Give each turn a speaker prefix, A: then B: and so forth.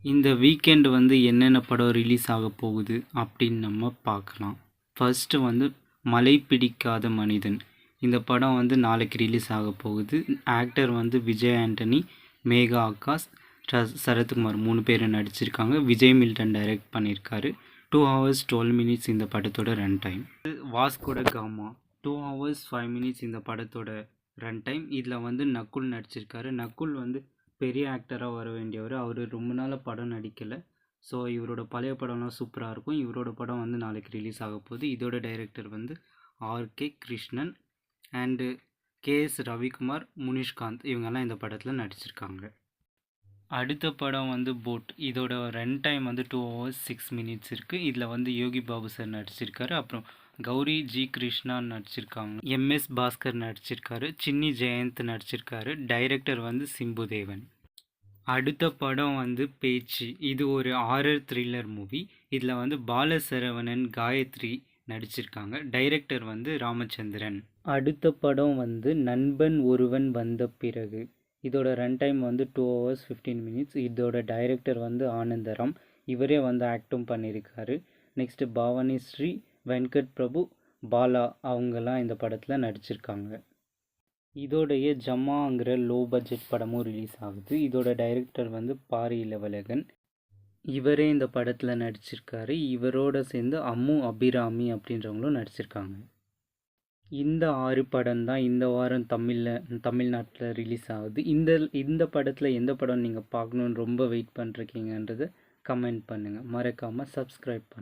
A: இந்த வீக்கெண்ட் வந்து என்னென்ன படம் ரிலீஸ் ஆக போகுது அப்படின்னு நம்ம பார்க்கலாம். ஃபர்ஸ்ட்டு வந்து மலை பிடிக்காத மனிதன். இந்த படம் வந்து நாளைக்கு ரிலீஸ் ஆக போகுது. ஆக்டர் வந்து விஜய் ஆண்டனி, மேகா ஆகாஷ், சரத்குமார் 3 பேரும் நடிச்சிருக்காங்க. விஜய் மில்டன் டைரக்ட் பண்ணியிருக்காரு. 2 hours 12 minutes இந்த படத்தோட run time. Vasco da Gama 2 hours 5 minutes இந்த படத்தோட ரன் டைம். இதில் வந்து நக்குல் நடிச்சிருக்காரு. நக்குல் வந்து பெரிய ஆக்டராக வர வேண்டியவர். அவர் ரொம்ப நாள் படம் நடிக்கலை. ஸோ இவரோட பழைய படம்லாம் சூப்பராக இருக்கும். இவரோட படம் வந்து நாளைக்கு ரிலீஸ் ஆக போகுது. இதோட டைரக்டர் வந்து ஆர்கே கிருஷ்ணன் அண்டு கேஎஸ் ரவிக்குமார், முனிஷ்காந்த் இவங்கெல்லாம் இந்த படத்தில் நடிச்சிருக்காங்க. அடுத்த படம் வந்து போட். இதோட ரன் டைம் வந்து 2 hours 6 minutes இருக்குது. இதில் வந்து யோகி பாபு சார் நடிச்சிருக்காரு. அப்புறம் கௌரி ஜி கிருஷ்ணா நடிச்சிருக்காங்க. எம்எஸ் பாஸ்கர் நடிச்சிருக்காரு. சின்னி ஜெயந்த் நடிச்சிருக்காரு. டைரக்டர் வந்து சிம்புதேவன். அடுத்த படம் வந்து பேச்சு. இது ஒரு ஹாரர் த்ரில்லர் மூவி. இதில் வந்து பாலசரவணன், காயத்ரி நடிச்சிருக்காங்க. டைரக்டர் வந்து ராமச்சந்திரன். அடுத்த படம் வந்து நண்பன் ஒருவன் வந்த பிறகு. இதோட ரன் டைம் வந்து 2 hours 15 minutes. இதோட டைரக்டர் வந்து ஆனந்தராம். இவரே வந்து ஆக்டும் பண்ணியிருக்காரு. நெக்ஸ்ட் பாவனி ஸ்ரீ, வெங்கட் பிரபு, பாலா அவங்கெல்லாம் இந்த படத்தில் நடிச்சிருக்காங்க. இதோடைய ஜம்மாங்கிற லோ பட்ஜெட் படமும் ரிலீஸ் ஆகுது. இதோட டைரக்டர் வந்து பாரி இளவழகன். இவரே இந்த படத்தில் நடிச்சிருக்காரு. இவரோட சேர்ந்து அம்மு அபிராமி அப்படின்றவங்களும் நடிச்சிருக்காங்க. இந்த 6 படம் தான் இந்த வாரம் தமிழ்நாட்டில் ரிலீஸ் ஆகுது. இந்த படத்தில் எந்த படம் நீங்கள் பார்க்கணுன்னு ரொம்ப வெயிட் பண்ணிருக்கீங்கன்றதை கமெண்ட் பண்ணுங்கள். மறக்காமல் சப்ஸ்கிரைப் பண்ணுங்கள்.